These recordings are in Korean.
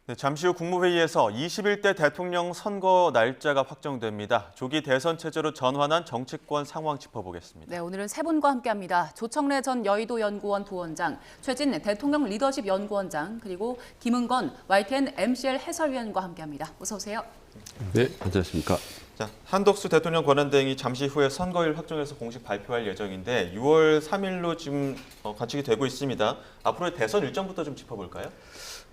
네, 잠시 후 국무회의에서 21대 대통령 선거 날짜가 확정됩니다. 조기 대선 체제로 전환한 정치권 상황 짚어보겠습니다. 네, 오늘은 세 분과 함께합니다. 조청래 전 여의도 연구원 부원장, 최진 대통령 리더십 연구원장, 그리고 김은건 YTN MCL 해설위원과 함께합니다. 어서 오세요. 네, 안녕하십니까. 자, 한덕수 대통령 권한대행이 잠시 후에 선거일 확정해서 공식 발표할 예정인데 6월 3일로 지금 관측이 되고 있습니다. 앞으로의 대선 일정부터 좀 짚어볼까요?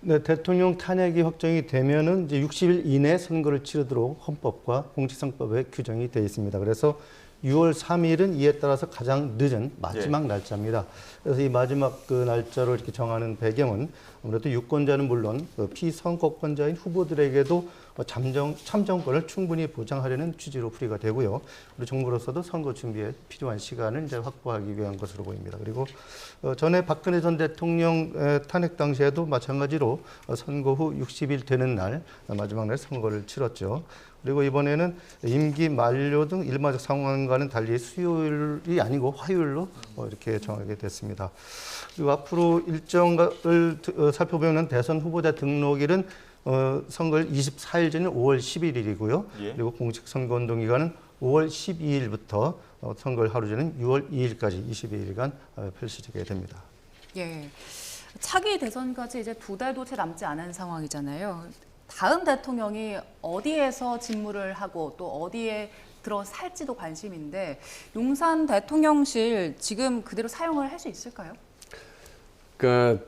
네, 대통령 탄핵이 확정이 되면은 이제 60일 이내 선거를 치르도록 헌법과 공직선거법에 규정이 되어 있습니다. 그래서 6월 3일은 이에 따라서 가장 늦은 마지막 날짜입니다. 그래서 이 마지막 그 날짜로 이렇게 정하는 배경은 아무래도 유권자는 물론 그 피선거권자인 후보들에게도 참정권을 충분히 보장하려는 취지로 풀이가 되고요. 그리고 정부로서도 선거 준비에 필요한 시간을 이제 확보하기 위한 것으로 보입니다. 그리고 전에 박근혜 전 대통령 탄핵 당시에도 마찬가지로 선거 후 60일 되는 날 마지막 날 선거를 치렀죠. 그리고 이번에는 임기 만료 등 일반적 상황과는 달리 수요일이 아니고 화요일로 이렇게 정하게 됐습니다. 그리고 앞으로 일정을 살펴보면 대선 후보자 등록일은 선거일 24일 전인 5월 11일이고요. 예. 그리고 공식 선거운동 기간은 5월 12일부터 선거일 하루 전인 6월 2일까지 22일간 펼쳐지게 됩니다. 예, 차기 대선까지 이제 2달도 채 남지 않은 상황이잖아요. 다음 대통령이 어디에서 직무를 하고 또 어디에 들어 살지도 관심인데 용산 대통령실 지금 그대로 사용을 할 수 있을까요? 그러니까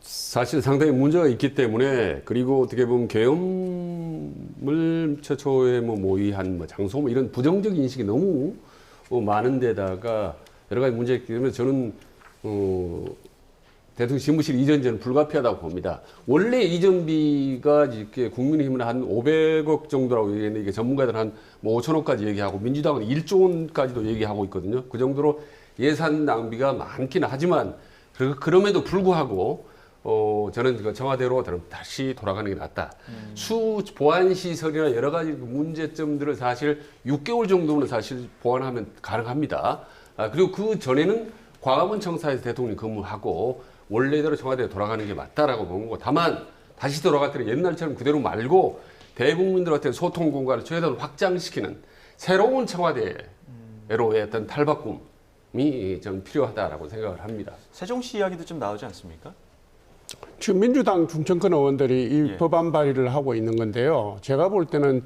사실 상당히 문제가 있기 때문에 그리고 어떻게 보면 계엄을 최초에 모의한 장소 이런 부정적 인식이 너무 많은 데다가 여러 가지 문제가 있기 때문에 저는 대통령 집무실 이전제는 불가피하다고 봅니다. 원래 이전비가 이렇게 국민의힘은 한 500억 정도라고 얘기했는데 이게 전문가들은 한 5천억까지 얘기하고 민주당은 1조 원까지도 얘기하고 있거든요. 그 정도로 예산 낭비가 많기는 하지만 그럼에도 불구하고 저는 청와대로 다시 돌아가는 게 낫다. 보안 시설이나 여러 가지 문제점들을 사실 6개월 정도는 사실 보완하면 가능합니다. 그리고 그 전에는 광화문 청사에서 대통령이 근무하고 원래대로 청와대에 돌아가는 게 맞다라고 보는 거고, 다만 다시 돌아갈 때는 옛날처럼 그대로 말고 대국민들한테 소통 공간을 최대한 확장시키는 새로운 청와대로의 어떤 탈바꿈이 좀 필요하다라고 생각을 합니다. 세종시 이야기도 좀 나오지 않습니까? 지금 민주당 중천권 의원들이 이 예. 법안 발의를 하고 있는 건데요. 제가 볼 때는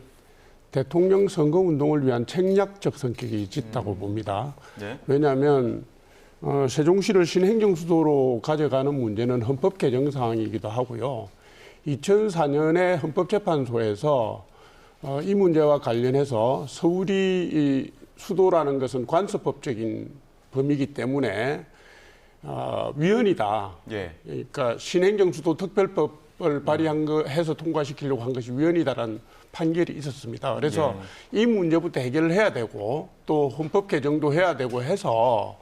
대통령 선거 운동을 위한 책략적 성격이 짙다고 봅니다. 네. 왜냐하면 세종시를 신행정수도로 가져가는 문제는 헌법 개정 사항이기도 하고요. 2004년에 헌법재판소에서 이 문제와 관련해서 서울이 이 수도라는 것은 관습법적인 범위이기 때문에 위헌이다. 예. 그러니까 신행정수도 특별법을 발의한 거 해서 통과시키려고 한 것이 위헌이다라는 판결이 있었습니다. 그래서 이 문제부터 해결을 해야 되고 또 헌법 개정도 해야 되고 해서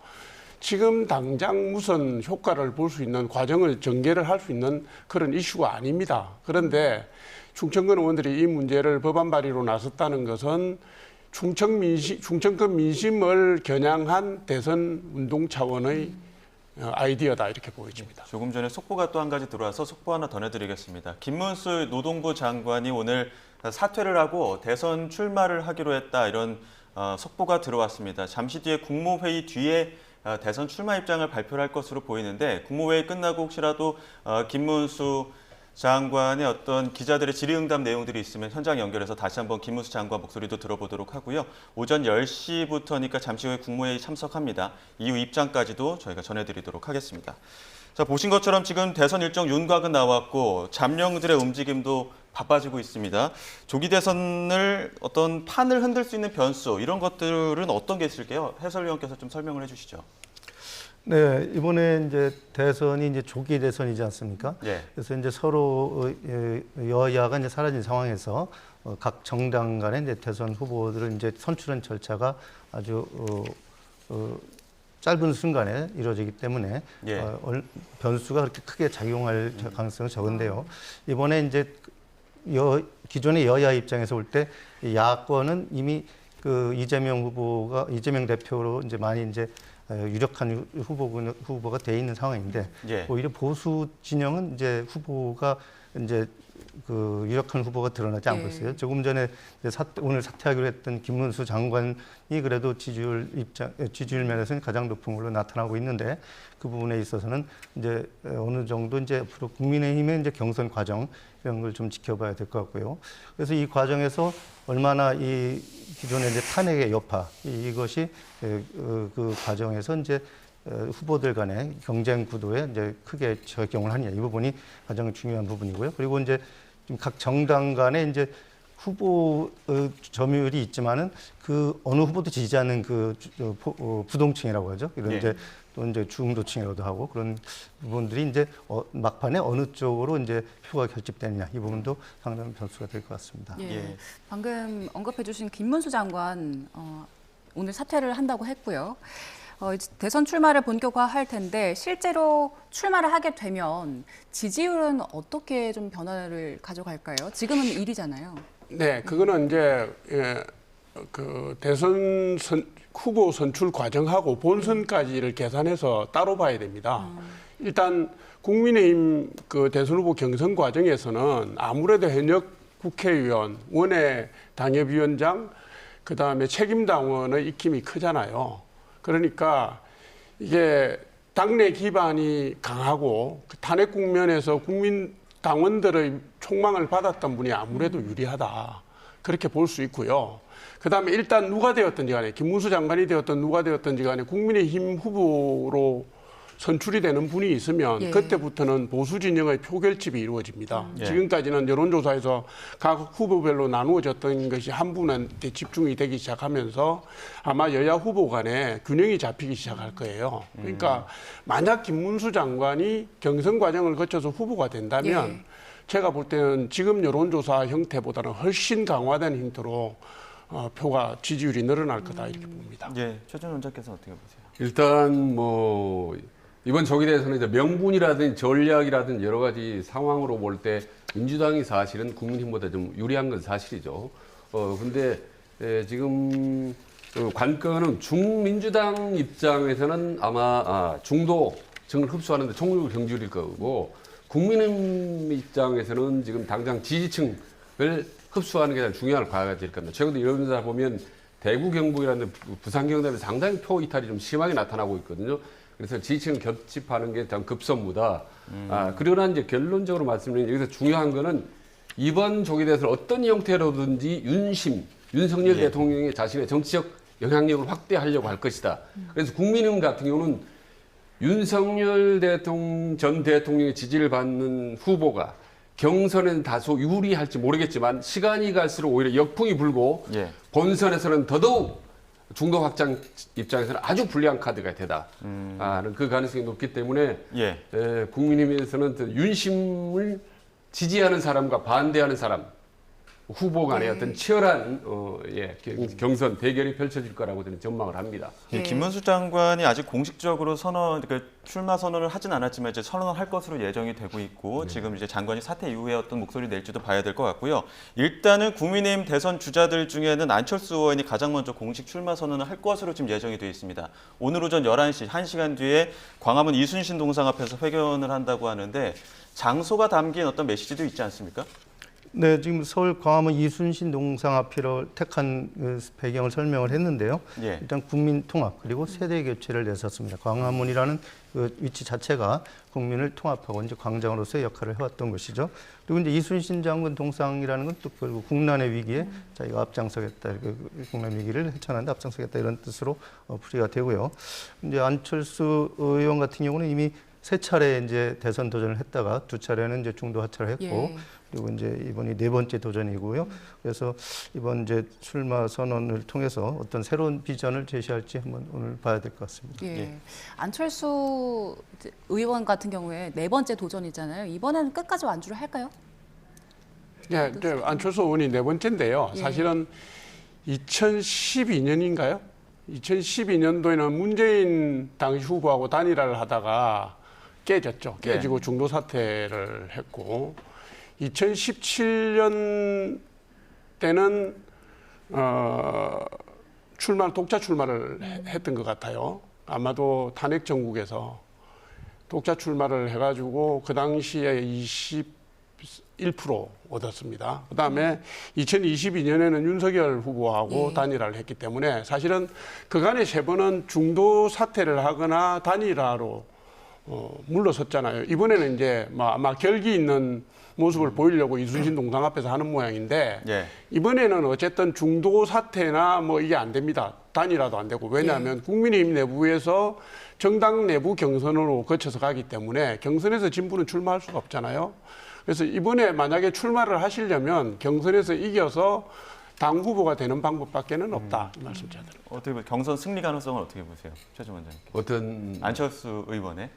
지금 당장 무슨 효과를 볼 수 있는 과정을 전개를 할 수 있는 그런 이슈가 아닙니다. 그런데 충청권 의원들이 이 문제를 법안 발의로 나섰다는 것은 충청권 민심을 겨냥한 대선 운동 차원의 아이디어다 이렇게 보여집니다. 조금 전에 속보가 또 한 가지 들어와서 속보 하나 더 내드리겠습니다. 김문수 노동부 장관이 오늘 사퇴를 하고 대선 출마를 하기로 했다, 이런 속보가 들어왔습니다. 잠시 뒤에 국무회의 뒤에 대선 출마 입장을 발표를 할 것으로 보이는데, 국무회의 끝나고 혹시라도 김문수 장관의 어떤 기자들의 질의응답 내용들이 있으면 현장 연결해서 다시 한번 김문수 장관 목소리도 들어보도록 하고요. 오전 10시부터니까 잠시 후에 국무회의 참석합니다. 이후 입장까지도 저희가 전해드리도록 하겠습니다. 자, 보신 것처럼 지금 대선 일정 윤곽은 나왔고 잠룡들의 움직임도 바빠지고 있습니다. 조기 대선을 어떤 판을 흔들 수 있는 변수, 이런 것들은 어떤 게 있을까요? 해설위원께서 좀 설명을 해주시죠. 네, 이번에 이제 대선이 이제 조기 대선이지 않습니까? 예. 그래서 이제 서로 여야가 이제 사라진 상황에서 각 정당 간의 이제 대선 후보들을 이제 선출한 절차가 아주 짧은 순간에 이루어지기 때문에 예. 변수가 그렇게 크게 작용할 가능성은 적은데요. 이번에 이제 기존의 여야 입장에서 볼 때 야권은 이미 그 이재명 대표로 이제 많이 이제 유력한 후보가 돼 있는 상황인데, 예. 오히려 보수 진영은 이제 후보가 이제 그 유력한 후보가 드러나지 않고 예. 있어요. 조금 전에 이제 오늘 사퇴하기로 했던 김문수 장관이 그래도 지지율 면에서는 가장 높은 걸로 나타나고 있는데 그 부분에 있어서는 이제 어느 정도 이제 앞으로 국민의힘의 이제 경선 과정 이런 걸 좀 지켜봐야 될 것 같고요. 그래서 이 과정에서 얼마나 이 기존의 이제 탄핵의 여파 이것이 그 과정에서 이제 후보들 간의 경쟁 구도에 이제 크게 적용을 하느냐 이 부분이 가장 중요한 부분이고요. 그리고 이제 각 정당 간에 이제 후보 점유율이 있지만은 그 어느 후보도 지지하는 그 부동층이라고 하죠. 이런 예. 이제 또 이제 중도층이라고도 하고 그런 부분들이 이제 막판에 어느 쪽으로 이제 표가 결집되느냐 이 부분도 상당히 변수가 될 것 같습니다. 예. 예. 방금 언급해주신 김문수 장관 오늘 사퇴를 한다고 했고요. 이제 대선 출마를 본격화할 텐데 실제로 출마를 하게 되면 지지율은 어떻게 좀 변화를 가져갈까요? 지금은 1위잖아요. 네, 그거는 이제 그 대선 후보 선출 과정하고 본선까지를 계산해서 따로 봐야 됩니다. 일단 국민의힘 그 대선 후보 경선 과정에서는 아무래도 현역 국회의원, 원외 당협위원장, 그 다음에 책임당원의 입김이 크잖아요. 그러니까 이게 당내 기반이 강하고 그 탄핵 국면에서 국민 당원들의 촉망을 받았던 분이 아무래도 유리하다. 그렇게 볼 수 있고요. 그다음에 일단 누가 되었든지 간에 김문수 장관이 되었든 누가 되었든지 간에 국민의힘 후보로 선출이 되는 분이 있으면 예. 그때부터는 보수 진영의 표결집이 이루어집니다. 예. 지금까지는 여론조사에서 각 후보별로 나누어졌던 것이 한 분한테 집중이 되기 시작하면서 아마 여야 후보 간에 균형이 잡히기 시작할 거예요. 그러니까 만약 김문수 장관이 경선 과정을 거쳐서 후보가 된다면 예. 제가 볼 때는 지금 여론조사 형태보다는 훨씬 강화된 형태로 표가 지지율이 늘어날 거다 이렇게 봅니다. 예, 최준 원장께서 어떻게 보세요? 일단 뭐 이번 조기 대선은 이제 명분이라든지 전략이라든지 여러 가지 상황으로 볼 때 민주당이 사실은 국민힘보다 좀 유리한 건 사실이죠. 근데 지금 그 관건은 중민주당 입장에서는 아마 중도층을 흡수하는데 총력을 경주일 거고 국민의힘 입장에서는 지금 당장 지지층을 흡수하는 게 가장 중요한 과제일 겁니다. 최근에 여론조사 보면 대구 경북이라는 부산 경남에 상당히 표 이탈이 좀 심하게 나타나고 있거든요. 그래서 지지층을 겹집하는 게 참 급선무다. 그러나 이제 결론적으로 말씀드리면 여기서 중요한 거는 이번 조기 대선 어떤 형태로든지 윤석열 예. 대통령이 자신의 정치적 영향력을 확대하려고 할 것이다. 그래서 국민의힘 같은 경우는 윤석열 전 대통령의 지지를 받는 후보가 경선에는 다소 유리할지 모르겠지만 시간이 갈수록 오히려 역풍이 불고 예. 본선에서는 더더욱 중도 확장 입장에서는 아주 불리한 카드가 되다. 그 가능성이 높기 때문에 예. 국민의힘에서는 윤심을 지지하는 사람과 반대하는 사람 후보 간의 어떤 치열한 경선 대결이 펼쳐질 거라고 저는 전망을 합니다. 예, 김문수 장관이 아직 공식적으로 출마 선언을 하진 않았지만 이제 선언을 할 것으로 예정이 되고 있고 지금 이제 장관이 사퇴 이후에 어떤 목소리 낼지도 봐야 될 것 같고요. 일단은 국민의힘 대선 주자들 중에는 안철수 의원이 가장 먼저 공식 출마 선언을 할 것으로 지금 예정이 되어 있습니다. 오늘 오전 11시, 1시간 뒤에 광화문 이순신 동상 앞에서 회견을 한다고 하는데 장소가 담긴 어떤 메시지도 있지 않습니까? 네, 지금 서울 광화문 이순신 동상 앞을 택한 배경을 설명을 했는데요. 예. 일단 국민 통합 그리고 세대 교체를 내세웠습니다. 광화문이라는 그 위치 자체가 국민을 통합하고 이제 광장으로서의 역할을 해왔던 것이죠. 그리고 이제 이순신 장군 동상이라는 건 또 결국 국난의 위기에 자기가 앞장서겠다, 국난 위기를 헤쳐나는데 앞장서겠다 이런 뜻으로 풀이가 되고요. 이제 안철수 의원 같은 경우는 이미 세 차례 이제 대선 도전을 했다가 두 차례는 이제 중도 하차를 했고. 예. 그리고 이제 이번이 네 번째 도전이고요. 그래서 이번 이제 출마 선언을 통해서 어떤 새로운 비전을 제시할지 한번 오늘 봐야 될 것 같습니다. 예. 예. 안철수 의원 같은 경우에 네 번째 도전이잖아요. 이번에는 끝까지 완주를 할까요? 예, 안철수 의원이 네 번째인데요. 예. 사실은 2012년인가요? 2012년도에는 문재인 당시 후보하고 단일화를 하다가 깨졌죠. 깨지고 중도 사퇴를 했고 2017년 때는 독자 출마를 했던 것 같아요. 아마도 탄핵 정국에서 독자 출마를 해가지고 그 당시에 1% 얻었습니다. 그다음에 2022년에는 윤석열 후보하고 단일화를 했기 때문에 사실은 그간의 세 번은 중도 사퇴를 하거나 단일화로 물러섰잖아요. 이번에는 이제 아마 결기 있는 모습을 보이려고 이순신 동상 앞에서 하는 모양인데 예. 이번에는 어쨌든 중도 사퇴나 뭐 이게 안 됩니다. 단일화도 안 되고 왜냐하면 국민의힘 내부에서 정당 내부 경선으로 거쳐서 가기 때문에 경선에서 진보는 출마할 수가 없잖아요. 그래서 이번에 만약에 출마를 하시려면 경선에서 이겨서 당 후보가 되는 방법밖에는 없다 이 말씀 드립니다. 어떻게 보세요? 경선 승리 가능성은 어떻게 보세요? 최종 원장님. 어떤 안철수 의원의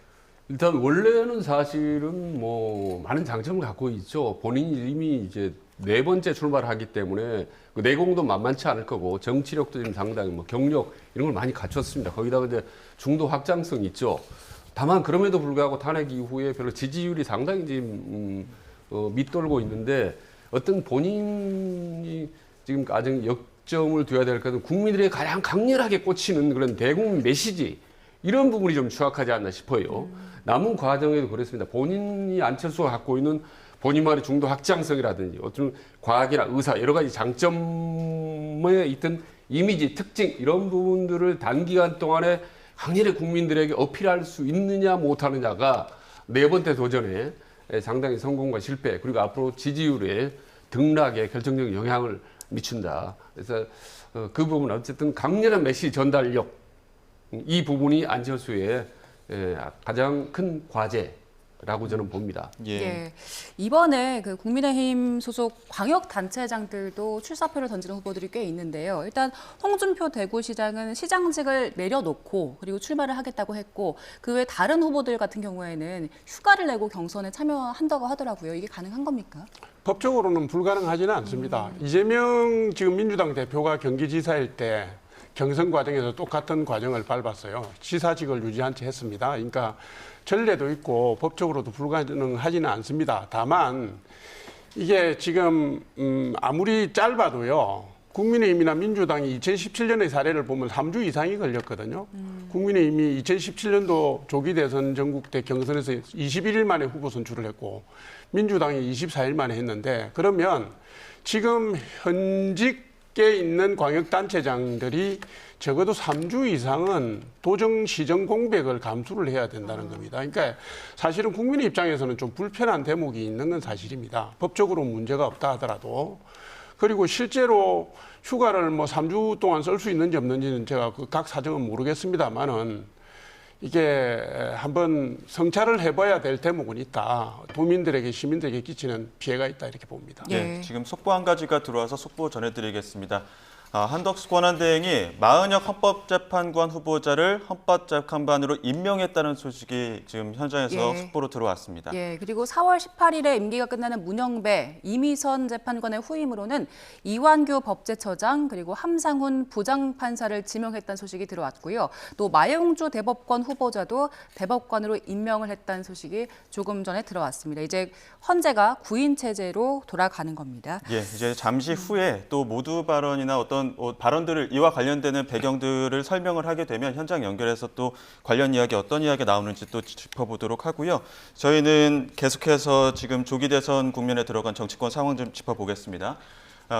일단 원래는 사실은 뭐 많은 장점을 갖고 있죠. 본인이 이미 이제 4번째 출마를 하기 때문에 그 내공도 만만치 않을 거고 정치력도 지금 상당히 뭐 경력 이런 걸 많이 갖췄습니다. 거기다가 이제 중도 확장성이 있죠. 다만 그럼에도 불구하고 탄핵 이후에 별로 지지율이 상당히 지금 밑돌고 있는데 어떤 본인이 지금 가장 역점을 둬야 될 것은 국민들에게 가장 강렬하게 꽂히는 그런 대국민 메시지 이런 부분이 좀 취약하지 않나 싶어요. 남은 과정에도 그렇습니다. 본인이 안철수가 갖고 있는 본인만의 중도 확장성이라든지 어떤 과학이나 의사 여러 가지 장점에 있던 이미지, 특징 이런 부분들을 단기간 동안에 강렬히 국민들에게 어필할 수 있느냐 못하느냐가 4번째 도전에 상당히 성공과 실패 그리고 앞으로 지지율에 등락에 결정적인 영향을 미친다. 그래서 그 부분은 어쨌든 강렬한 메시지 전달력 이 부분이 안철수의 가장 큰 과제라고 저는 봅니다. 예. 이번에 그 국민의힘 소속 광역단체장들도 출사표를 던지는 후보들이 꽤 있는데요. 일단 홍준표 대구시장은 시장직을 내려놓고 그리고 출마를 하겠다고 했고 그 외 다른 후보들 같은 경우에는 휴가를 내고 경선에 참여한다고 하더라고요. 이게 가능한 겁니까? 법적으로는 불가능하지는 않습니다. 이재명 지금 민주당 대표가 경기지사일 때 경선 과정에서 똑같은 과정을 밟았어요. 지사직을 유지한 채 했습니다. 그러니까 전례도 있고 법적으로도 불가능하지는 않습니다. 다만 이게 지금 아무리 짧아도요. 국민의힘이나 민주당이 2017년의 사례를 보면 3주 이상이 걸렸거든요. 국민의힘이 2017년도 조기 대선 전국대 경선에서 21일 만에 후보 선출을 했고 민주당이 24일 만에 했는데 그러면 지금 현직에 있는 광역단체장들이 적어도 3주 이상은 도정 시정 공백을 감수를 해야 된다는 겁니다. 그러니까 사실은 국민의 입장에서는 좀 불편한 대목이 있는 건 사실입니다. 법적으로 문제가 없다 하더라도. 그리고 실제로 휴가를 뭐 3주 동안 쓸 수 있는지 없는지는 제가 그 각 사정은 모르겠습니다만은 이게 한번 성찰을 해봐야 될 대목은 있다. 도민들에게 시민들에게 끼치는 피해가 있다 이렇게 봅니다. 예, 지금 속보 한 가지가 들어와서 속보 전해드리겠습니다. 한덕수 권한대행이 마은혁 헌법재판관 후보자를 헌법재판관으로 임명했다는 소식이 지금 현장에서 속보로 들어왔습니다. 예, 그리고 4월 18일에 임기가 끝나는 문영배, 이미선 재판관의 후임으로는 이완규 법제처장 그리고 함상훈 부장판사를 지명했다는 소식이 들어왔고요. 또 마영주 대법관 후보자도 대법관으로 임명을 했다는 소식이 조금 전에 들어왔습니다. 이제 헌재가 구인 체제로 돌아가는 겁니다. 예, 이제 잠시 후에 또 모두 발언이나 어떤 발언들을 이와 관련되는 배경들을 설명을 하게 되면 현장 연결해서 또 관련 이야기 어떤 이야기가 나오는지 또 짚어보도록 하고요. 저희는 계속해서 지금 조기 대선 국면에 들어간 정치권 상황 좀 짚어보겠습니다.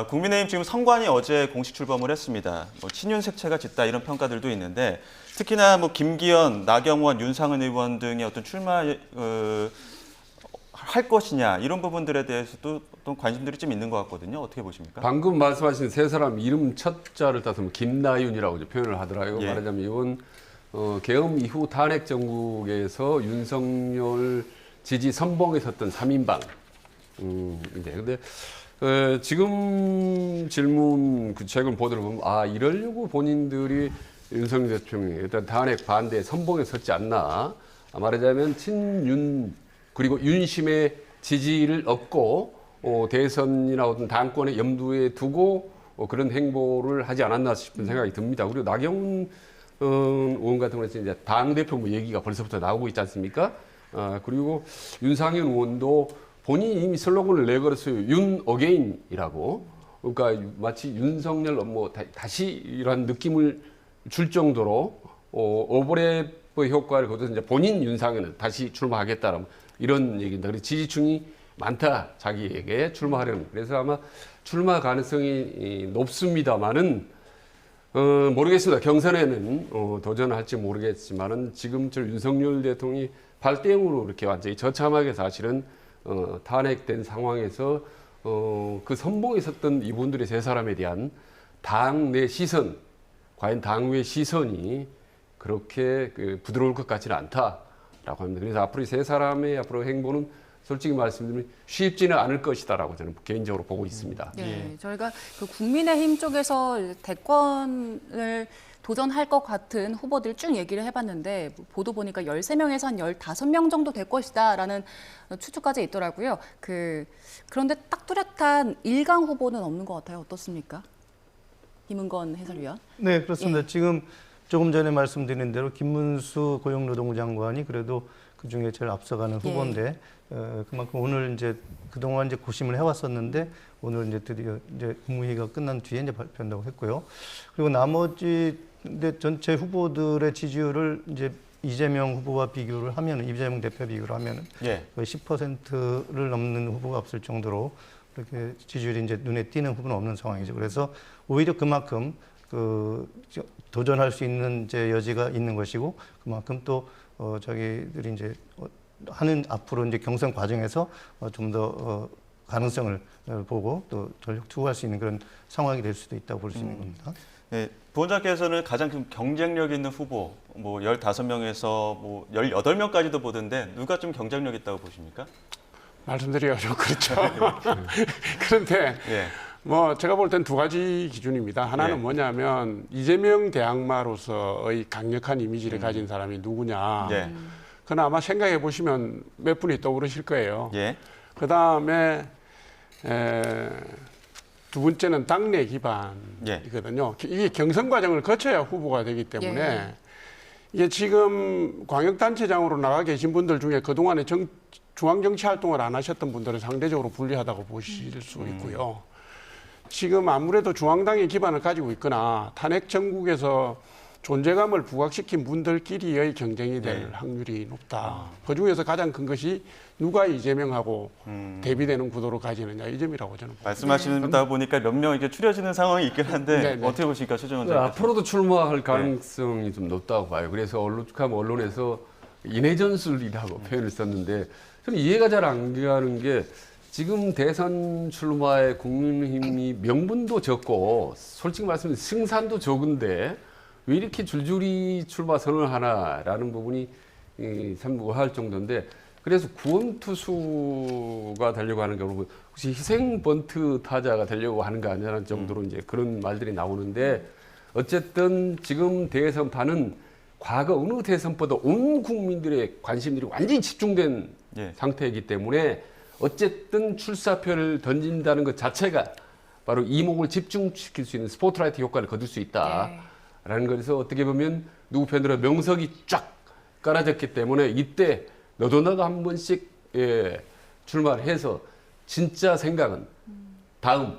국민의힘 지금 선관위 어제 공식 출범을 했습니다. 친윤 색채가 짙다 이런 평가들도 있는데 특히나 뭐 김기현, 나경원, 윤상은 의원 등의 어떤 출마 할 것이냐 이런 부분들에 대해서도 어떤 관심들이 좀 있는 것 같거든요. 어떻게 보십니까? 방금 말씀하신 세 사람 이름 첫 자를 따서 김나윤이라고 이제 표현을 하더라고요. 예. 말하자면 이번 계엄 이후 탄핵 정국에서 윤석열 지지 선봉에 섰던 3인방. 이제 근데 지금 질문 구체적으로 보도록 보면 이러려고 본인들이 윤석열 대통령이 일단 탄핵 반대 선봉에 섰지 않나. 말하자면 친윤 그리고 윤심의 지지를 얻고 대선이나 어떤 당권의 염두에 두고 그런 행보를 하지 않았나 싶은 생각이 듭니다. 그리고 나경원 의원 같은 경우는 이제 당대표 뭐 얘기가 벌써부터 나오고 있지 않습니까? 그리고 윤상현 의원도 본인이 이미 슬로건을 내걸었어요. 윤 어게인이라고. 그러니까 마치 윤석열 뭐 다시 이런 느낌을 줄 정도로 오버랩 효과를 거둬서 이제 본인 윤상현은 다시 출마하겠다라는 이런 얘기입니다. 그래서 지지층이 많다. 자기에게 출마하려는. 그래서 아마 출마 가능성이 높습니다만은 모르겠습니다. 경선에는 도전할지 모르겠지만은 지금 저 윤석열 대통령이 8대 0으로 이렇게 완전히 저참하게 사실은 탄핵된 상황에서 그 선봉에 섰던 이분들의 세 사람에 대한 당 내 시선, 과연 당 외 시선이 그렇게 부드러울 것 같지는 않다라고 합니다. 그래서 앞으로 이 세 사람의 앞으로 행보는 솔직히 말씀드리면 쉽지는 않을 것이다라고 저는 개인적으로 보고 있습니다. 네, 저희가 그 국민의힘 쪽에서 대권을 도전할 것 같은 후보들 쭉 얘기를 해봤는데 보도 보니까 13명에서 한 15명 정도 될 것이다라는 추측까지 있더라고요. 그런데 딱 뚜렷한 1강 후보는 없는 것 같아요. 어떻습니까? 김은건 해설위원. 네, 그렇습니다. 지금 조금 전에 말씀드린 대로 김문수 고용노동부 장관이 그래도 그 중에 제일 앞서가는 후보인데 그만큼 오늘 이제 그동안 이제 고심을 해왔었는데 오늘 이제 드디어 이제 국무회의가 끝난 뒤에 이제 발표한다고 했고요. 그리고 나머지 근데 전체 후보들의 지지율을 이제 이재명 후보와 비교를 하면은 이재명 대표 비교를 하면은 예. 거의 10%를 넘는 후보가 없을 정도로 그렇게 지지율이 이제 눈에 띄는 후보는 없는 상황이죠. 그래서 오히려 그만큼 도전할 수 있는 이제 여지가 있는 것이고 그만큼 또 자기들이 이제 하는 앞으로 이제 경선 과정에서 좀 더 가능성을 보고 또 전력 투구할 수 있는 그런 상황이 될 수도 있다고 볼 수 있는 겁니다. 네, 부원장께서는 가장 좀 경쟁력 있는 후보, 뭐 15명에서 뭐 18명까지도 보던데 누가 좀 경쟁력 있다고 보십니까? 말씀드리기가 좀 그렇죠. 그런데 예. 뭐 제가 볼 땐 두 가지 기준입니다. 하나는 예. 뭐냐면 이재명 대항마로서의 강력한 이미지를 가진 사람이 누구냐. 예. 그건 아마 생각해 보시면 몇 분이 떠오르실 거예요. 예. 그 다음에 두 번째는 당내 기반이거든요. 이게 경선 과정을 거쳐야 후보가 되기 때문에 예. 이게 지금 광역단체장으로 나가 계신 분들 중에 그동안에 중앙정치 활동을 안 하셨던 분들은 상대적으로 불리하다고 보실 수 있고요. 지금 아무래도 중앙당의 기반을 가지고 있거나 탄핵 정국에서 존재감을 부각시킨 분들끼리의 경쟁이 될 네. 확률이 높다. 그중에서 가장 큰 것이 누가 이재명하고 대비되는 구도로 가지느냐 이 점이라고 저는 봅니다. 말씀하시다 보니까 몇 명 이렇게 추려지는 상황이 있긴 한데 네, 네. 어떻게 보십니까, 최정원 네, 장관? 앞으로도 출마할 가능성이 좀 높다고 봐요. 그래서 언론에서 인해전술이라고 표현을 썼는데 저는 이해가 잘 안 가는 게 지금 대선 출마에 국민의힘이 명분도 적고 솔직히 말씀드리면 승산도 적은데 왜 이렇게 줄줄이 출마 선언을 하나라는 부분이 참 의아할 정도인데 그래서 구원투수가 되려고 하는 게 혹시 희생 번트 타자가 되려고 하는 거 아니냐는 정도로 이제 그런 말들이 나오는데 어쨌든 지금 대선판은 과거 어느 대선보다 온 국민들의 관심들이 완전히 집중된 예. 상태이기 때문에 어쨌든 출사표를 던진다는 것 자체가 바로 이목을 집중시킬 수 있는 스포트라이트 효과를 거둘 수 있다라는 거에서 어떻게 보면 누구 편들어 명석이 쫙 깔아졌기 때문에 이때 너도 나도 한 번씩 출마를 해서 진짜 생각은 다음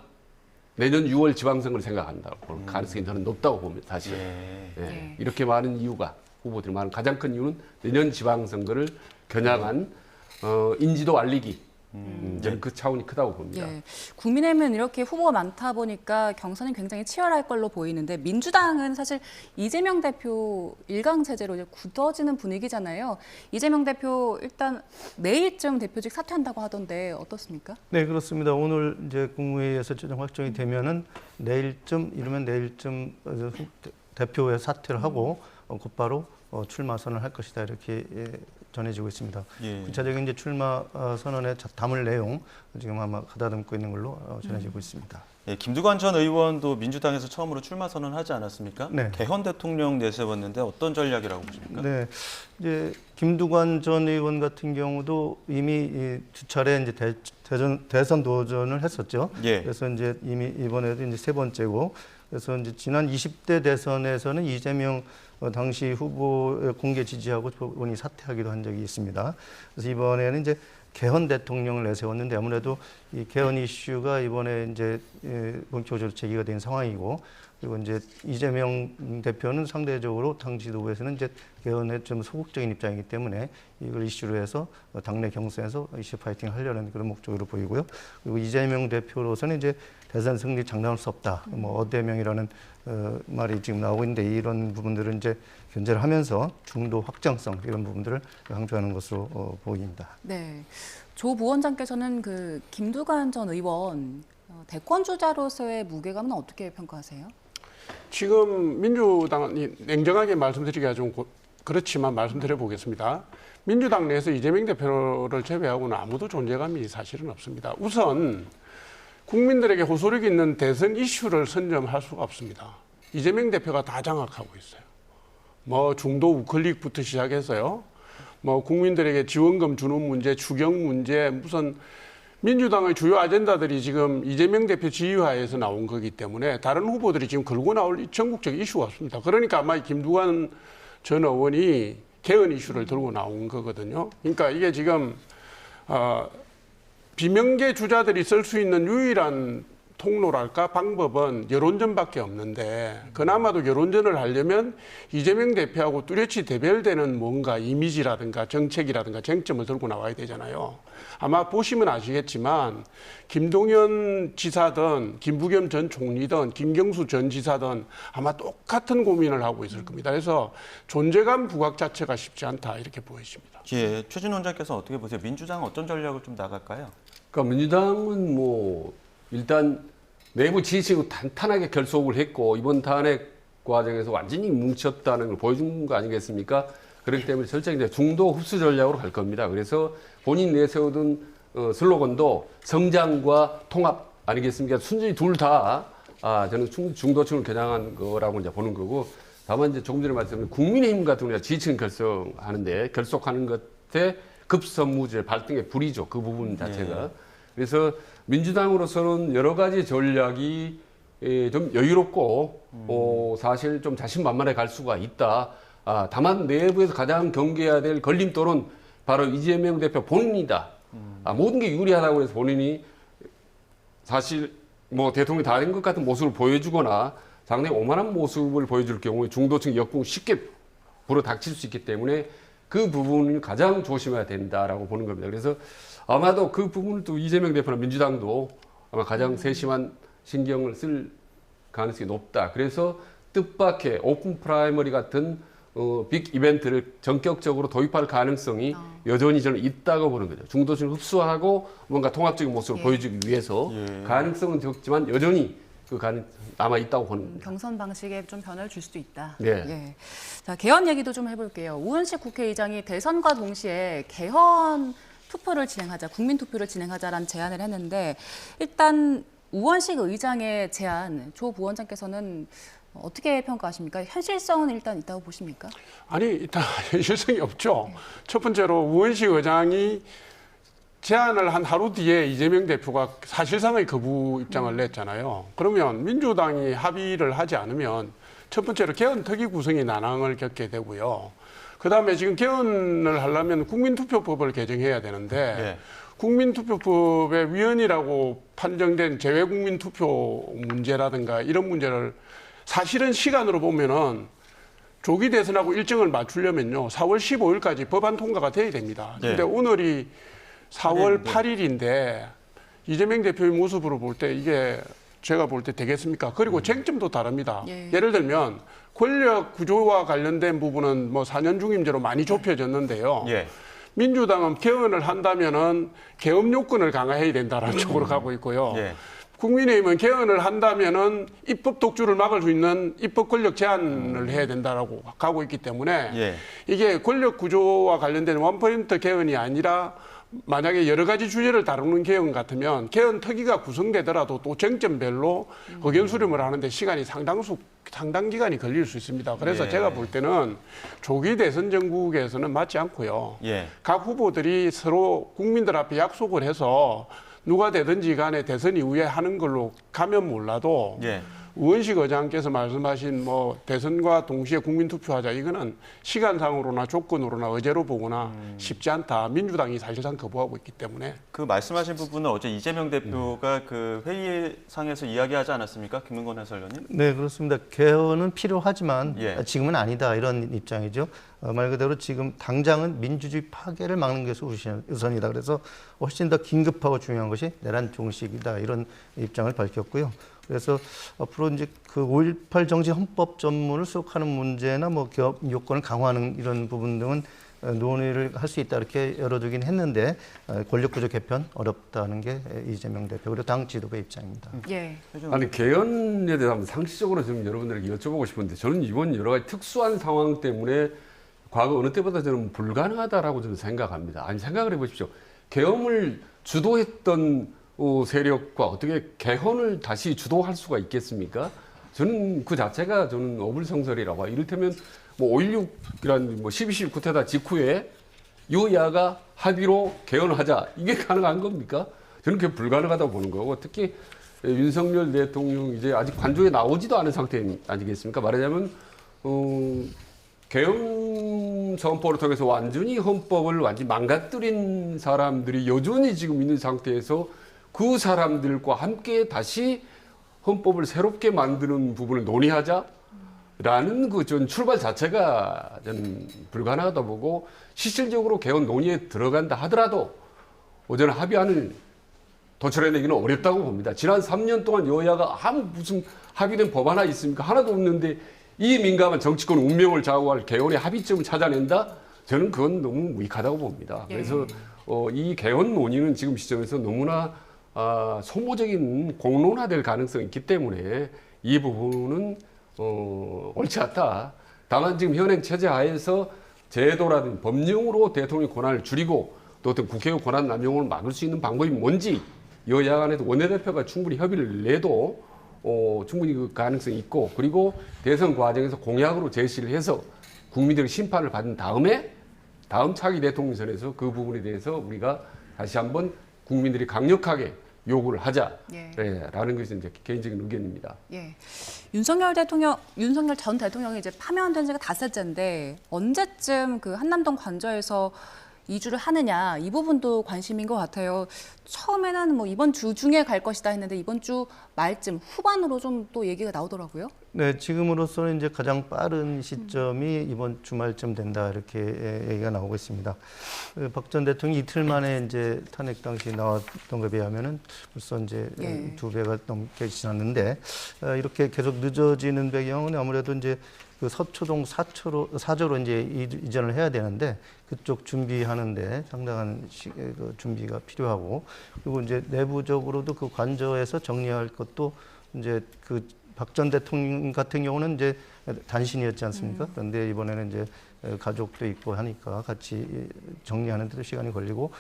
내년 6월 지방선거를 생각한다고 볼 가능성이 저는 높다고 봅니다. 사실 이렇게 많은 이유가 후보들이 많은 가장 큰 이유는 내년 지방선거를 겨냥한 인지도 알리기 저는 그 차원이 크다고 봅니다. 예. 국민의힘은 이렇게 후보가 많다 보니까 경선이 굉장히 치열할 걸로 보이는데 민주당은 사실 이재명 대표 일강 체제로 이제 굳어지는 분위기잖아요. 이재명 대표 일단 내일쯤 대표직 사퇴한다고 하던데 어떻습니까? 네, 그렇습니다. 오늘 이제 국무회의에서 최종 확정이 되면은 내일쯤 대표의 사퇴를 하고 곧바로 출마 선언을 할 것이다 이렇게 전해지고 있습니다. 예. 구체적인 이제 출마 선언에 담을 내용 지금 아마 가다듬고 있는 걸로 전해지고 있습니다. 예, 김두관 전 의원도 민주당에서 처음으로 출마 선언하지 않았습니까? 네. 개헌 대통령 내세웠는데 어떤 전략이라고 보십니까? 네, 이제 김두관 전 의원 같은 경우도 이미 두 차례 이제 대선 도전을 했었죠. 예. 그래서 이제 이미 이번에도 이제 세 번째고, 그래서 이제 지난 20대 대선에서는 이재명 당시 후보의 공개 지지하고 본인이 사퇴하기도 한 적이 있습니다. 그래서 이번에는 이제 개헌 대통령을 내세웠는데 아무래도 이 개헌 이슈가 이번에 이제 본격적으로 제기가 된 상황이고, 그리고 이제 이재명 대표는 상대적으로 당 지도부에서는 이제 개헌에 좀 소극적인 입장이기 때문에 이걸 이슈로 해서 당내 경선에서 이슈 파이팅 하려는 그런 목적으로 보이고요. 그리고 이재명 대표로서는 이제 대선 승리 장담할 수 없다. 뭐 어대명이라는 말이 지금 나오고 있는데, 이런 부분들은 이제 견제를 하면서 중도 확장성 이런 부분들을 강조하는 것으로 보입니다. 네. 조 부원장께서는 그 김두관 전 의원 대권 주자로서의 무게감은 어떻게 평가하세요? 지금 민주당이 냉정하게 말씀드리기가 좀 그렇지만 말씀드려 보겠습니다. 민주당 내에서 이재명 대표를 제외하고는 아무도 존재감이 사실은 없습니다. 우선 국민들에게 호소력 있는 대선 이슈를 선점할 수가 없습니다. 이재명 대표가 다 장악하고 있어요. 뭐 중도 우클릭부터 시작해서요. 뭐 국민들에게 지원금 주는 문제, 추경 문제, 무슨 민주당의 주요 아젠다들이 지금 이재명 대표 지휘하에서 나온 거기 때문에 다른 후보들이 지금 걸고 나올 전국적 이슈가 없습니다. 그러니까 아마 김두관 전 의원이 개헌 이슈를 들고 나온 거거든요. 그러니까 이게 지금 비명계 주자들이 쓸 수 있는 유일한 통로랄까 방법은 여론전밖에 없는데, 그나마도 여론전을 하려면 이재명 대표하고 뚜렷이 대별되는 뭔가 이미지라든가 정책이라든가 쟁점을 들고 나와야 되잖아요. 아마 보시면 아시겠지만 김동연 지사든 김부겸 전 총리든 김경수 전 지사든 아마 똑같은 고민을 하고 있을 겁니다. 그래서 존재감 부각 자체가 쉽지 않다 이렇게 보여집니다. 예, 최진 원장께서 어떻게 보세요? 민주당은 어떤 전략을 좀 나갈까요? 그러니까 민주당은 뭐 일단 내부 지지층이 탄탄하게 결속을 했고, 이번 탄핵 과정에서 완전히 뭉쳤다는 걸 보여준 거 아니겠습니까? 그렇기 때문에 절대 이제 중도 흡수 전략으로 갈 겁니다. 그래서 본인 내세우던 슬로건도 성장과 통합 아니겠습니까? 순전히 둘 다 저는 중도층을 겨냥한 거라고 이제 보는 거고, 다만 이제 조금 전에 말씀드린 국민의힘 같은 경우는 지지층 결속하는 것에 급선무제 발등에 불이죠. 그 부분 자체가. 네. 그래서 민주당으로서는 여러 가지 전략이 좀 여유롭고 사실 좀 자신만만해 갈 수가 있다. 다만 내부에서 가장 경계해야 될 걸림돌은 바로 이재명 대표 본인이다. 모든 게 유리하다고 해서 본인이 사실 뭐 대통령이 다 된 것 같은 모습을 보여주거나 상당히 오만한 모습을 보여줄 경우에 중도층 역풍 쉽게 불어닥칠 수 있기 때문에 그 부분을 가장 조심해야 된다라고 보는 겁니다. 그래서 아마도 그 부분을 또 이재명 대표나 민주당도 아마 가장 세심한 신경을 쓸 가능성이 높다. 그래서 뜻밖의 오픈 프라이머리 같은 빅 이벤트를 전격적으로 도입할 가능성이 여전히 저는 있다고 보는 거죠. 중도층을 흡수하고 뭔가 통합적인 모습을 보여주기 위해서 가능성은 적지만 여전히 그 가능 남아 있다고 보는 겁니다. 경선 방식에 좀 변화를 줄 수도 있다. 네. 예. 자, 개헌 얘기도 좀 해볼게요. 우은식 국회의장이 대선과 동시에 개헌 투표를 진행하자, 국민 투표를 진행하자라는 제안을 했는데, 일단 우원식 의장의 제안, 조 부원장께서는 어떻게 평가하십니까? 현실성은 일단 있다고 보십니까? 아니, 일단 현실성이 없죠. 첫 번째로 우원식 의장이 제안을 한 하루 뒤에 이재명 대표가 사실상의 거부 입장을 냈잖아요. 그러면 민주당이 합의를 하지 않으면 첫 번째로 개헌 특위 구성이 난항을 겪게 되고요. 그다음에 지금 개헌을 하려면 국민투표법을 개정해야 되는데 네. 국민투표법의 위헌이라고 판정된 재외국민투표 문제라든가 이런 문제를 사실은 시간으로 보면은 조기 대선하고 일정을 맞추려면요 4월 15일까지 법안 통과가 돼야 됩니다. 그런데 오늘이 4월 8일인데 이재명 대표의 모습으로 볼 때 이게 제가 볼 때 되겠습니까? 그리고 쟁점도 다릅니다. 예를 들면 권력 구조와 관련된 부분은 뭐 4년 중임제로 많이 좁혀졌는데요. 민주당은 개헌을 한다면은 개헌 요건을 강화해야 된다는 쪽으로 가고 있고요. 국민의힘은 개헌을 한다면은 입법 독주를 막을 수 있는 입법 권력 제한을 해야 된다라고 가고 있기 때문에 이게 권력 구조와 관련된 원포인트 개헌이 아니라 만약에 여러 가지 주제를 다루는 개헌 같으면 개헌 특위가 구성되더라도 또 쟁점별로 의견 수렴을 하는데 시간이 상당 기간이 걸릴 수 있습니다. 그래서 제가 볼 때는 조기 대선 전국에서는 맞지 않고요. 각 후보들이 서로 국민들 앞에 약속을 해서 누가 되든지 간에 대선 이후에 하는 걸로 가면 몰라도 우원식 의장께서 말씀하신 뭐 대선과 동시에 국민투표하자 이거는 시간상으로나 조건으로나 의제로 보거나 쉽지 않다. 민주당이 사실상 거부하고 있기 때문에. 그 말씀하신 부분은 어제 이재명 대표가 그 회의상에서 이야기하지 않았습니까? 김은건 해설위원님? 네, 그렇습니다. 개헌은 필요하지만 예. 지금은 아니다 이런 입장이죠. 말 그대로 지금 당장은 민주주의 파괴를 막는 것이 우선이다. 그래서 훨씬 더 긴급하고 중요한 것이 내란 종식이다 이런 입장을 밝혔고요. 그래서 앞으로 이제 그 5.18 정치 헌법 전문을 수록하는 문제나 뭐 기업 요건을 강화하는 이런 부분 등은 논의를 할 수 있다 이렇게 열어두긴 했는데 권력구조 개편 어렵다는 게 이재명 대표 그리고 당 지도부의 입장입니다. 예. 아니 개헌에 대해서 한번 상식적으로 좀 여러분들에게 여쭤보고 싶은데 저는 이번 여러 가지 특수한 상황 때문에 과거 어느 때보다 저는 불가능하다라고 저는 생각합니다. 아니 생각을 해보십시오. 개헌을 주도했던 세력과 어떻게 개헌을 다시 주도할 수가 있겠습니까? 저는 그 자체가 저는 어불성설이라고. 이를테면 뭐 5.16이란 뭐 12.12 쿠데타 직후에 여야가 합의로 개헌하자 이게 가능한 겁니까? 저는 그게 불가능하다고 보는 거고 특히 윤석열 대통령 이제 아직 관조에 나오지도 않은 상태 아니겠습니까? 말하자면 개헌 선포를 통해서 완전히 헌법을 완전히 망가뜨린 사람들이 여전히 지금 있는 상태에서 그 사람들과 함께 다시 헌법을 새롭게 만드는 부분을 논의하자라는 그 전 출발 자체가 저는 불가능하다 보고 실질적으로 개헌 논의에 들어간다 하더라도 저는 합의안을 도출해내기는 어렵다고 봅니다. 지난 3년 동안 여야가 아무 무슨 합의된 법 하나 있습니까? 하나도 없는데 이 민감한 정치권 운명을 좌우할 개헌의 합의점을 찾아낸다? 저는 그건 너무 무익하다고 봅니다. 그래서 이 개헌 논의는 지금 시점에서 너무나 소모적인 공론화될 가능성이 있기 때문에 이 부분은 옳지 않다. 다만 지금 현행 체제 하에서 제도라든지 법령으로 대통령 권한을 줄이고 또 어떤 국회의 권한 남용을 막을 수 있는 방법이 뭔지 여야 간에도 원내대표가 충분히 협의를 내도 충분히 그 가능성이 있고 그리고 대선 과정에서 공약으로 제시를 해서 국민들의 심판을 받은 다음에 다음 차기 대통령 선에서 그 부분에 대해서 우리가 다시 한번 국민들이 강력하게 요구를 하자라는 것이 이제 개인적인 의견입니다. 예. 윤석열 전 대통령이 이제 파면된 지가 닷새째인데 언제쯤 그 한남동 관저에서 이주를 하느냐 이 부분도 관심인 것 같아요. 처음에는 뭐 이번 주 중에 갈 것이다 했는데 이번 주 말쯤 후반으로 좀 또 얘기가 나오더라고요. 네, 지금으로서는 이제 가장 빠른 시점이 이번 주말쯤 된다 이렇게 얘기가 나오고 있습니다. 박 전 대통령이 이틀 만에 이제 탄핵 당시 나왔던 것에 비하면은 벌써 이제 예. 2배가 넘게 지났는데 이렇게 계속 늦어지는 배경은 아무래도 이제 그 서초동 4조로 이제 이전을 해야 되는데 그쪽 준비하는데 상당한 그 준비가 필요하고 그리고 이제 내부적으로도 그 관저에서 정리할 것도 이제 그 박 전 대통령 같은 경우는 이제 단신이었지 않습니까? 그런데 이번에는 이제 가족도 있고 하니까 같이 정리하는 데도 시간이 걸리고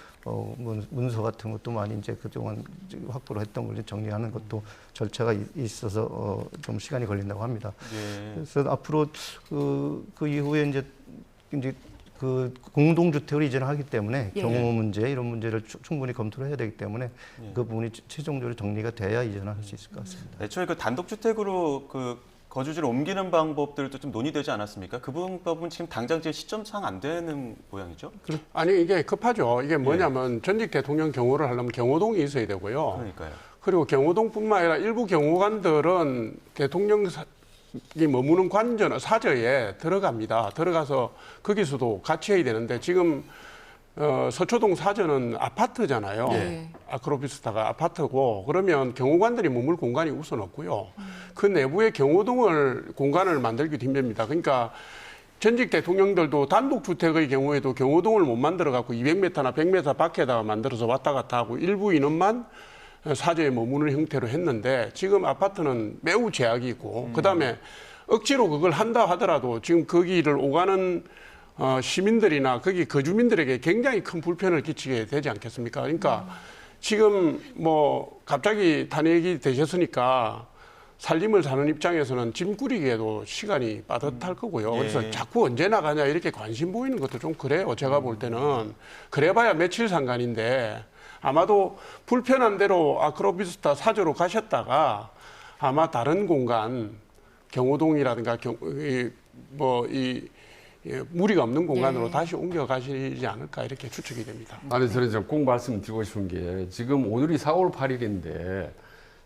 문서 같은 것도 많이 이제 그동안 확보를 했던 걸 정리하는 것도 절차가 있어서 좀 시간이 걸린다고 합니다. 예. 그래서 앞으로 그 이후에 이제 그 공동주택을 이전하기 때문에 예. 경호 문제 이런 문제를 충분히 검토를 해야 되기 때문에 그 부분이 최종적으로 정리가 돼야 이전을 할 수 있을 것 같습니다. 애초에 그 단독주택으로 그 거주지를 옮기는 방법들도 좀 논의되지 않았습니까? 그 방법은 지금 당장 제 시점상 안 되는 모양이죠? 아니 이게 급하죠. 이게 뭐냐면 전직 대통령 경호를 하려면 경호동이 있어야 되고요. 그러니까요. 그리고 경호동뿐만 아니라 일부 경호관들은 대통령이 머무는 관저나 사저에 들어갑니다. 들어가서 거기서도 같이 해야 되는데 지금 서초동 사저는 아파트잖아요. 네. 아크로비스타가 아파트고 그러면 경호관들이 머물 공간이 우선 없고요. 그 내부에 공간을 만들기도 힘듭니다. 그러니까 전직 대통령들도 단독주택의 경우에도 경호동을 못 만들어 갖고 200m나 100m 밖에다가 만들어서 왔다 갔다 하고 일부 인원만 사저에 머무는 형태로 했는데 지금 아파트는 매우 제약이고 그다음에 억지로 그걸 한다 하더라도 지금 거기를 오가는 시민들이나 거기 거주민들에게 굉장히 큰 불편을 끼치게 되지 않겠습니까? 그러니까 지금 뭐 갑자기 탄핵이 되셨으니까 살림을 사는 입장에서는 짐 꾸리기에도 시간이 빠듯할 거고요. 그래서 예. 자꾸 언제 나가냐 이렇게 관심 보이는 것도 좀 그래요. 제가 볼 때는. 그래봐야 며칠 상관인데 아마도 불편한 대로 아크로비스타 사저로 가셨다가 아마 다른 공간, 경호동이라든가 무리가 없는 공간으로 예. 다시 옮겨가시지 않을까 이렇게 추측이 됩니다. 아니, 저는 좀 꼭 말씀드리고 싶은 게 지금 오늘이 4월 8일인데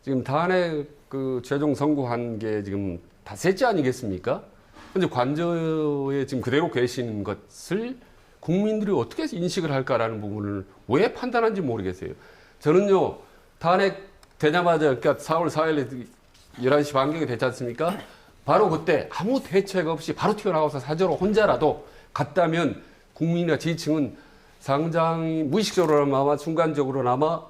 지금 탄핵 그 최종 선고한 게 지금 닷새째 아니겠습니까? 근데 관저에 지금 그대로 계시는 것을 국민들이 어떻게 인식을 할까라는 부분을 왜 판단하는지 모르겠어요. 저는요, 탄핵 되자마자, 그러니까 4월 4일에 11시 반경이 됐지 않습니까? 바로 그때 아무 대책 없이 바로 튀어나와서 사저로 혼자라도 갔다면 국민이나 지지층은 상당히 무의식적으로나마 순간적으로나마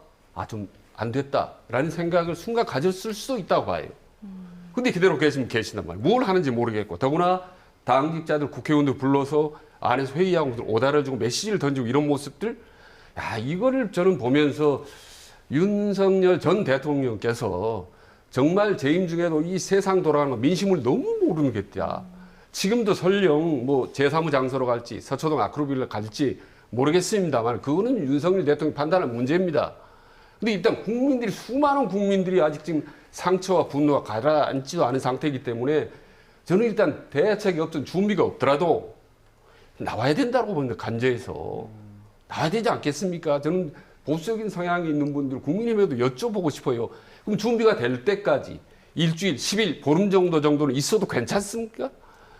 좀 안 됐다라는 생각을 순간 가졌을 수도 있다고 봐요. 근데 그대로 계시면 계신단 말이에요. 뭘 하는지 모르겠고 더구나 당직자들 국회의원들 불러서 안에서 회의하고 오다를 주고 메시지를 던지고 이런 모습들, 이거를 저는 보면서 윤석열 전 대통령께서 정말 재임 중에도 이 세상 돌아가는 거 민심을 너무 모르겠다. 지금도 설령 뭐 제3의 장소로 갈지 서초동 아크로빌로 갈지 모르겠습니다만 그거는 윤석열 대통령이 판단할 문제입니다. 근데 일단 국민들이, 수많은 국민들이 아직 지금 상처와 분노가 가라앉지도 않은 상태이기 때문에 저는 일단 대책이 없든 준비가 없더라도 나와야 된다고 봅니다. 관저에서 나와야 되지 않겠습니까? 저는 보수적인 성향이 있는 분들 국민의힘에도 여쭤보고 싶어요. 그럼 준비가 될 때까지 일주일, 10일, 보름 정도는 있어도 괜찮습니까?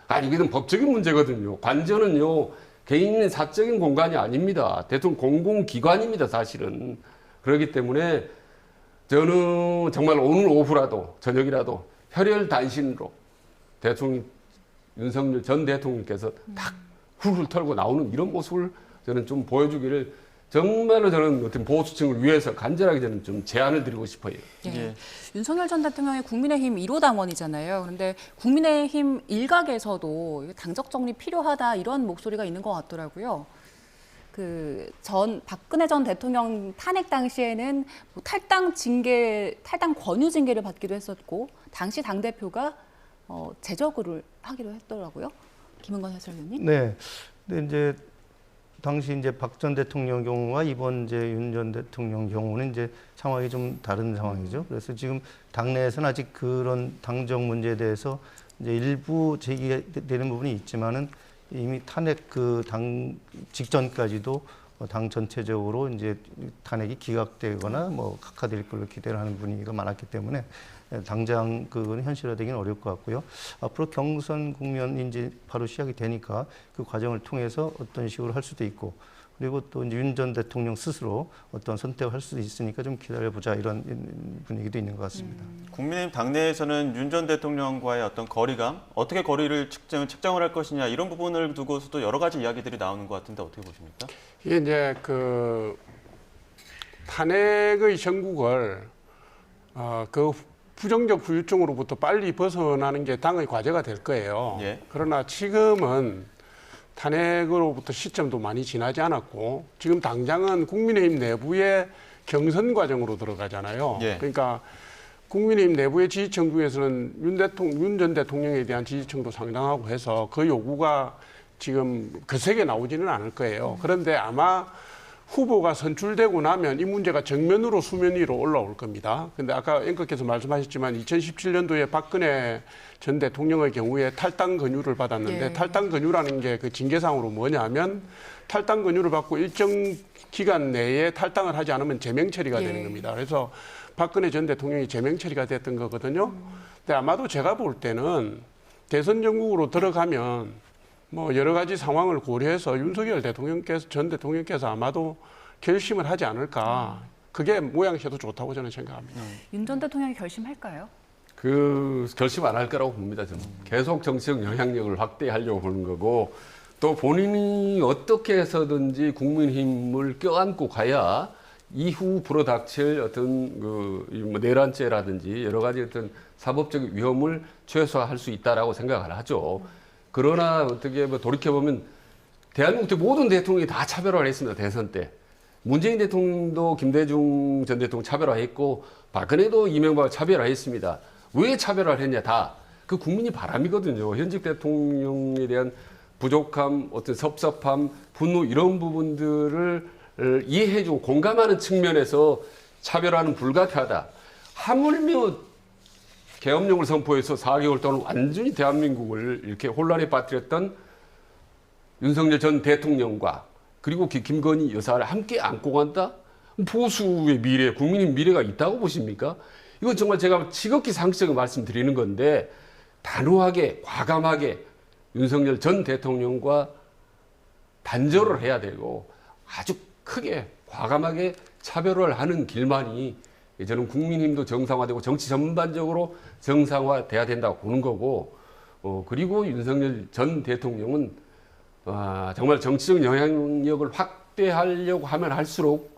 아니, 이건 법적인 문제거든요. 관저는요, 개인의 사적인 공간이 아닙니다. 대통령 공공기관입니다, 사실은. 그렇기 때문에 저는 정말 오늘 오후라도, 저녁이라도 혈혈단신으로 대통령, 윤석열 전 대통령께서 딱 훌훌 털고 나오는 이런 모습을 저는 좀 보여주기를 정말로 저는 어떤 보수층을 위해서 간절하게 저는 좀 제안을 드리고 싶어요. 예. 윤석열 전 대통령이 국민의힘 1호 당원이잖아요. 그런데 국민의힘 일각에서도 당적 정리 필요하다 이런 목소리가 있는 것 같더라고요. 박근혜 전 대통령 탄핵 당시에는 뭐 탈당 권유 징계를 받기도 했었고 당시 당 대표가 제적을 하기로 했더라고요. 김은건 해설위원님. 네. 근데 이제 당시 이제 박 전 대통령 경우와 이번 이제 윤 전 대통령 경우는 이제 상황이 좀 다른 상황이죠. 그래서 지금 당내에서는 아직 그런 당적 문제에 대해서 이제 일부 제기되는 부분이 있지만은 이미 탄핵 당 직전까지도 당 전체적으로 이제 탄핵이 기각되거나 뭐 각하될 걸로 기대를 하는 분위기가 많았기 때문에 당장 그건 현실화되기는 어려울 것 같고요. 앞으로 경선 국면이 이제 바로 시작이 되니까 그 과정을 통해서 어떤 식으로 할 수도 있고 그리고 또 이제 윤 전 대통령 스스로 어떤 선택을 할 수도 있으니까 좀 기다려보자 이런 분위기도 있는 것 같습니다. 국민의힘 당내에서는 윤 전 대통령과의 어떤 거리감, 어떻게 거리를 측정을 할 것이냐 이런 부분을 두고서도 여러 가지 이야기들이 나오는 것 같은데 어떻게 보십니까? 이게 이제 탄핵의 전국을 부정적 후유증으로부터 빨리 벗어나는 게 당의 과제가 될 거예요. 예. 그러나 지금은 탄핵으로부터 시점도 많이 지나지 않았고 지금 당장은 국민의힘 내부의 경선 과정으로 들어가잖아요. 예. 그러니까 국민의힘 내부의 지지층 중에서는 윤 전 대통령에 대한 지지층도 상당하고 해서 그 요구가 지금 거세게 나오지는 않을 거예요. 그런데 아마 후보가 선출되고 나면 이 문제가 정면으로 수면 위로 올라올 겁니다. 근데 아까 앵커께서 말씀하셨지만 2017년도에 박근혜 전 대통령의 경우에 탈당 권유를 받았는데 예. 탈당 권유라는 게 그 징계상으로 뭐냐면 탈당 권유를 받고 일정 기간 내에 탈당을 하지 않으면 제명 처리가 예. 되는 겁니다. 그래서 박근혜 전 대통령이 제명 처리가 됐던 거거든요. 근데 아마도 제가 볼 때는 대선 전국으로 들어가면 뭐 여러 가지 상황을 고려해서 윤석열 전 대통령께서 아마도 결심을 하지 않을까. 그게 모양새도 좋다고 저는 생각합니다. 윤 전 대통령이 결심할까요? 결심 안 할 거라고 봅니다. 저는 계속 정치적 영향력을 확대하려고 보는 거고 또 본인이 어떻게 해서든지 국민힘을 껴안고 가야 이후 불어닥칠 어떤 내란죄라든지 여러 가지 어떤 사법적 위험을 최소화할 수 있다라고 생각을 하죠. 그러나 어떻게 돌이켜보면 대한민국 모든 대통령이 다 차별화를 했습니다. 대선 때. 문재인 대통령도 김대중 전 대통령 차별화했고 박근혜도 이명박을 차별화했습니다. 왜 차별화를 했냐 다. 그 국민이 바람이거든요. 현직 대통령에 대한 부족함, 어떤 섭섭함, 분노 이런 부분들을 이해해주고 공감하는 측면에서 차별화는 불가피하다. 하물며 계엄령을 선포해서 4개월 동안 완전히 대한민국을 이렇게 혼란에 빠뜨렸던 윤석열 전 대통령과 그리고 김건희 여사를 함께 안고 간다? 보수의 미래, 국민의 미래가 있다고 보십니까? 이건 정말 제가 지극히 상식적으로 말씀드리는 건데 단호하게 과감하게 윤석열 전 대통령과 단절을 해야 되고 아주 크게 과감하게 차별을 하는 길만이 저는 국민힘도 정상화되고 정치 전반적으로 정상화돼야 된다고 보는 거고 그리고 윤석열 전 대통령은 정말 정치적 영향력을 확대하려고 하면 할수록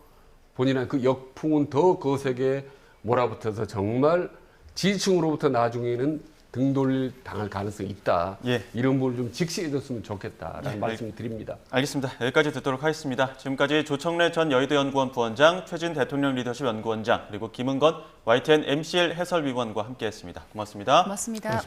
본인의 그 역풍은 더 거세게 몰아붙어서 정말 지지층으로부터 나중에는 등돌 당할 가능성이 있다. 예. 이런 부분을 좀 직시해줬으면 좋겠다라는 예. 말씀을 드립니다. 알겠습니다. 여기까지 듣도록 하겠습니다. 지금까지 조청래 전 여의도연구원 부원장, 최진 대통령 리더십 연구원장, 그리고 김은건 YTN MCL 해설위원과 함께했습니다. 고맙습니다. 고맙습니다.